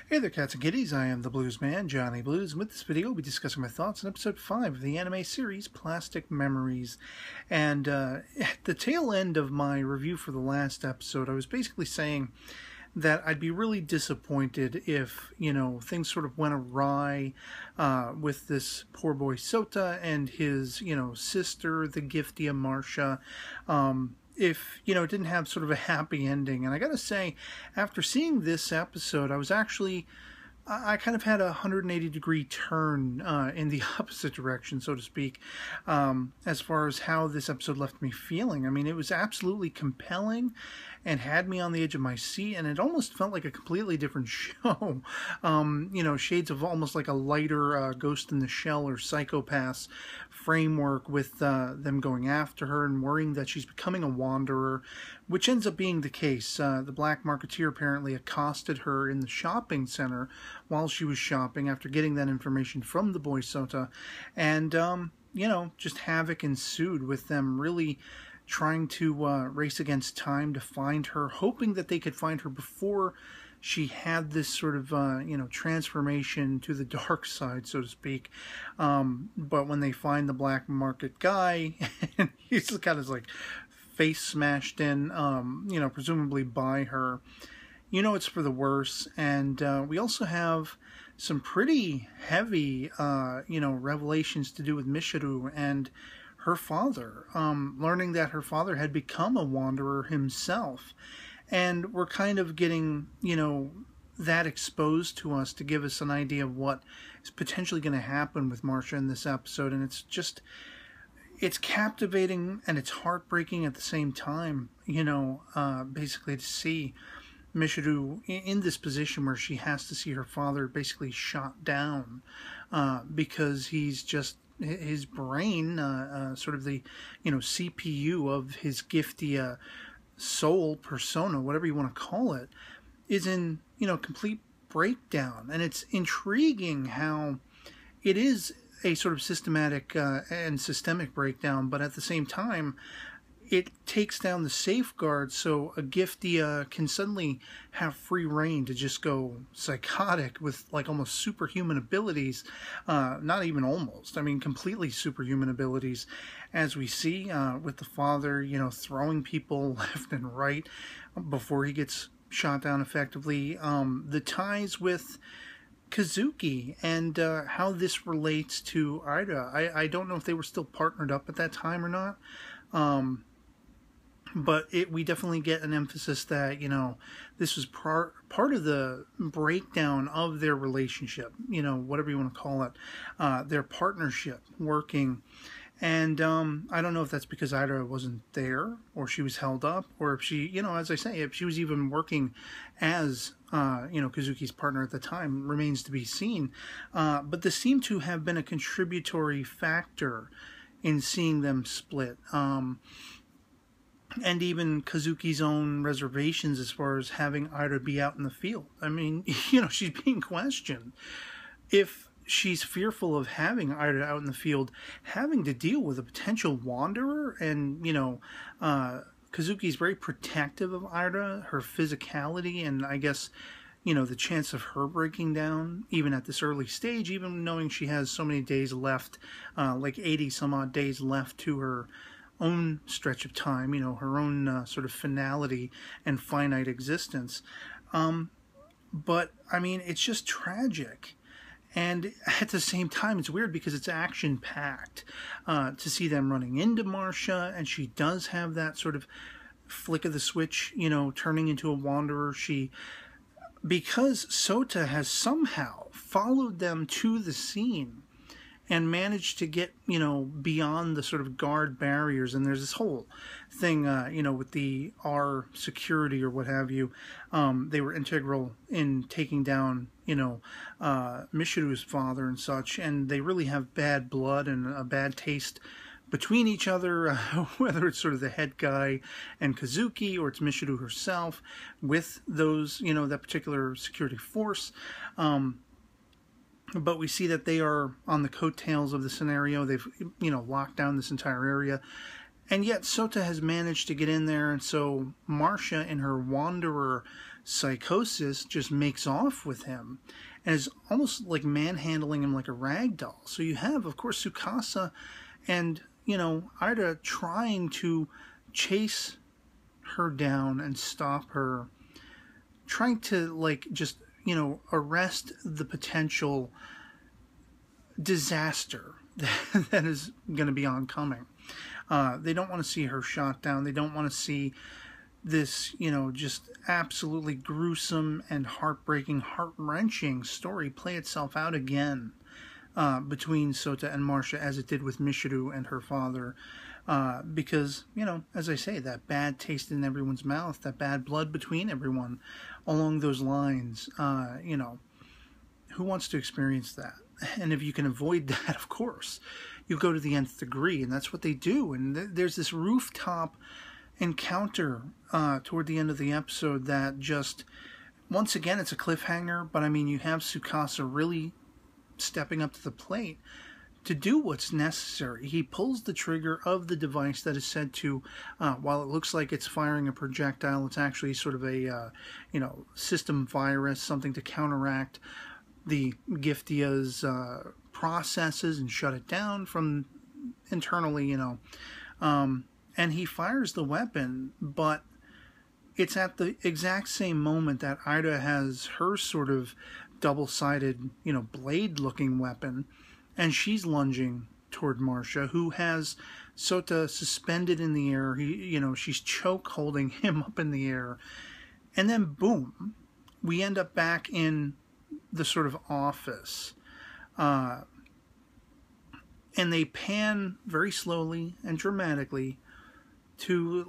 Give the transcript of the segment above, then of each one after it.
Hey there, cats and kitties. I am the Blues Man, Johnny Blues, and with this video, we'll be discussing my thoughts on episode 5 of the anime series, Plastic Memories. And at the tail end of my review for the last episode, I was basically saying that I'd be really disappointed if, things sort of went awry with this poor boy Sota and his, sister, the Giftia Marcia. If, it didn't have sort of a happy ending. And I gotta say, after seeing this episode, I kind of had a 180-degree turn in the opposite direction, so to speak, as far as how this episode left me feeling. I mean, it was absolutely compelling and had me on the edge of my seat, and it almost felt like a completely different show. Shades of almost like a lighter Ghost in the Shell or Psycho-Pass framework with them going after her and worrying that she's becoming a wanderer, which ends up being the case. The Black Marketeer apparently accosted her in the shopping center while she was shopping after getting that information from the boy Sota, and just havoc ensued with them really trying to race against time to find her, hoping that they could find her before she had this sort of transformation to the dark side, so to speak. But when they find the black market guy, and he's got his face smashed in, presumably by her, it's for the worse. And we also have some pretty heavy, revelations to do with Mishiru and her father, learning that her father had become a wanderer himself. And we're kind of getting, that exposed to us to give us an idea of what is potentially going to happen with Marcia in this episode. And it's captivating and it's heartbreaking at the same time, basically to see Mishiru in this position where she has to see her father basically shot down because he's just, his brain, sort of the, CPU of his Giftia soul persona, whatever you want to call it, is in, complete breakdown. And it's intriguing how it is a sort of systematic and systemic breakdown, but at the same time, it takes down the safeguards so a Giftia can suddenly have free reign to just go psychotic with almost superhuman abilities. Not even almost, I mean completely superhuman abilities, as we see with the father, throwing people left and right before he gets shot down effectively. The ties with Kazuki and how this relates to Ida. I don't know if they were still partnered up at that time or not. But we definitely get an emphasis that, this was part of the breakdown of their relationship, whatever you want to call it, their partnership working. And I don't know if that's because Ida wasn't there or she was held up, or if she, as I say, if she was even working as, Kazuki's partner at the time remains to be seen. But this seemed to have been a contributory factor in seeing them split. And even Kazuki's own reservations as far as having Ida be out in the field. I mean, she's being questioned. If she's fearful of having Ida out in the field, having to deal with a potential wanderer, and, Kazuki's very protective of Ida, her physicality, and I guess, the chance of her breaking down, even at this early stage, even knowing she has so many days left, 80 some odd days left to her own stretch of time, her own sort of finality and finite existence. But, I mean, it's just tragic. And at the same time, it's weird because it's action-packed to see them running into Marcia, and she does have that sort of flick of the switch, turning into a wanderer. Because Sota has somehow followed them to the scene and managed to get, beyond the sort of guard barriers. And there's this whole thing, with the R security or what have you. They were integral in taking down, Mishiru's father and such. And they really have bad blood and a bad taste between each other, whether it's sort of the head guy and Kazuki, or it's Mishiru herself with those, that particular security force. But we see that they are on the coattails of the scenario. They've, locked down this entire area. And yet Sota has managed to get in there. And so Marcia, in her wanderer Psychosis just makes off with him and is almost like manhandling him like a rag doll. So you have, of course, Tsukasa and, Ida trying to chase her down and stop her, trying to, just, arrest the potential disaster that is going to be oncoming. They don't want to see her shot down. They don't want to see this, just absolutely gruesome and heartbreaking, heart-wrenching story play itself out again between Sota and Marcia, as it did with Michiru and her father. Because, as I say, that bad taste in everyone's mouth, that bad blood between everyone along those lines, who wants to experience that? And if you can avoid that, of course, you go to the nth degree, and that's what they do. And there's this rooftop encounter toward the end of the episode that just, once again, it's a cliffhanger, but I mean, you have Tsukasa really stepping up to the plate to do what's necessary. He pulls the trigger of the device that is said to, while it looks like it's firing a projectile, it's actually sort of a, system virus, something to counteract the Giftia's processes and shut it down from internally, and he fires the weapon, but it's at the exact same moment that Ida has her sort of double-sided, blade-looking weapon, and she's lunging toward Marcia, who has Sota suspended in the air. She's choke holding him up in the air, and then boom, we end up back in the sort of office, and they pan very slowly and dramatically to,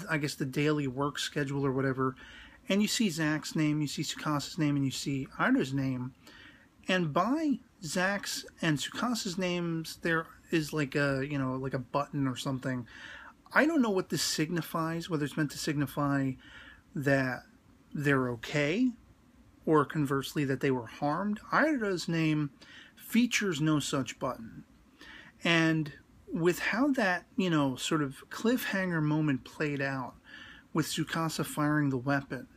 I guess the daily work schedule or whatever, and you see Zach's name, you see Tsukasa's name, and you see Ida's name, and by Zach's and Tsukasa's names there is like a button or something. I don't know what this signifies, whether it's meant to signify that they're okay, or conversely that they were harmed. Ida's name features no such button. And with how that, sort of cliffhanger moment played out, with Tsukasa firing the weapon,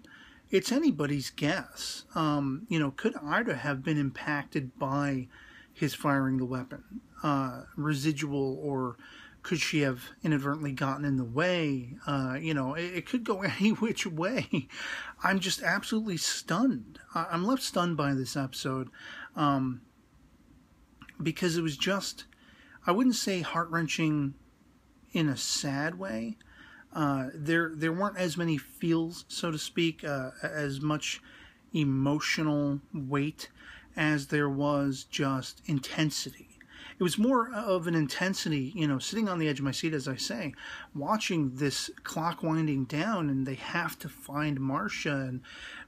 it's anybody's guess. Could Ida have been impacted by his firing the weapon? Residual, or could she have inadvertently gotten in the way? It could go any which way. I'm just absolutely stunned. I'm left stunned by this episode because it was just, I wouldn't say heart-wrenching in a sad way. There weren't as many feels, so to speak, as much emotional weight as there was just intensity. It was more of an intensity, sitting on the edge of my seat, as I say, watching this clock winding down, and they have to find Marcia, and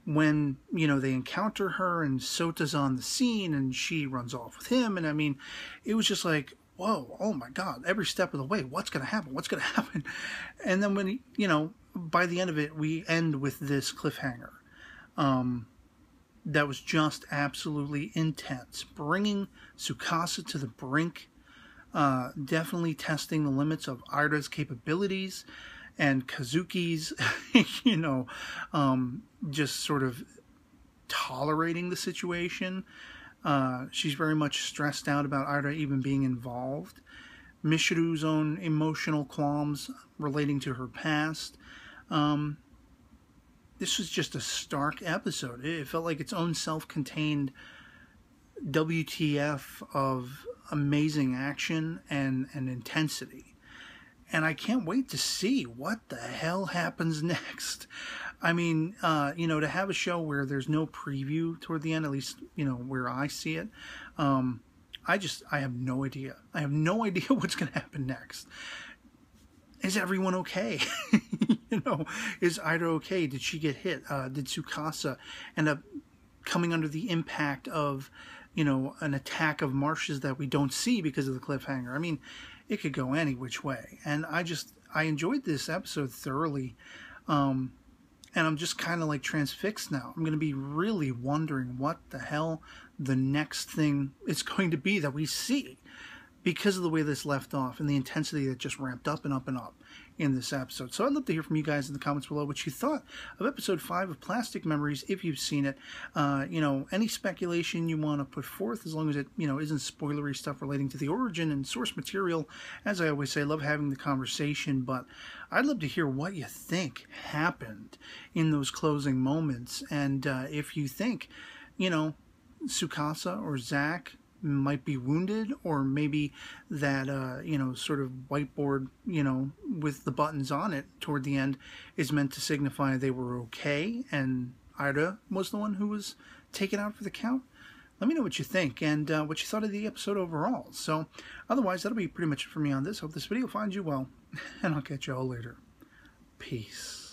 when, they encounter her, and Sota's on the scene, and she runs off with him, and I mean, it was just like, whoa, oh my God, every step of the way, what's going to happen? What's going to happen? And then when, by the end of it, we end with this cliffhanger. That was just absolutely intense, bringing Tsukasa to the brink, definitely testing the limits of Ida's capabilities and Kazuki's, just sort of tolerating the situation. She's very much stressed out about Ida even being involved. Michiru's own emotional qualms relating to her past. This was just a stark episode. It felt like its own self-contained WTF of amazing action and intensity. And I can't wait to see what the hell happens next. I mean, to have a show where there's no preview toward the end, at least, where I see it, I have no idea. I have no idea what's going to happen next. Is everyone okay? Is Ida okay? Did she get hit? Did Tsukasa end up coming under the impact of, an attack of Marcia's that we don't see because of the cliffhanger? I mean, it could go any which way. And I enjoyed this episode thoroughly. And I'm just kind of like transfixed now. I'm going to be really wondering what the hell the next thing is going to be that we see, because of the way this left off and the intensity that just ramped up and up and up. in this episode. So I'd love to hear from you guys in the comments below what you thought of episode 5 of Plastic Memories, if you've seen it. Any speculation you want to put forth, as long as it, isn't spoilery stuff relating to the origin and source material. As I always say, I love having the conversation, but I'd love to hear what you think happened in those closing moments, and if you think, Tsukasa or Zack might be wounded, or maybe that sort of whiteboard with the buttons on it toward the end is meant to signify they were okay and Ida was the one who was taken out for the count. Let me know what you think and what you thought of the episode overall. So otherwise, that'll be pretty much it for me on this. Hope this video finds you well, and I'll catch you all later. Peace.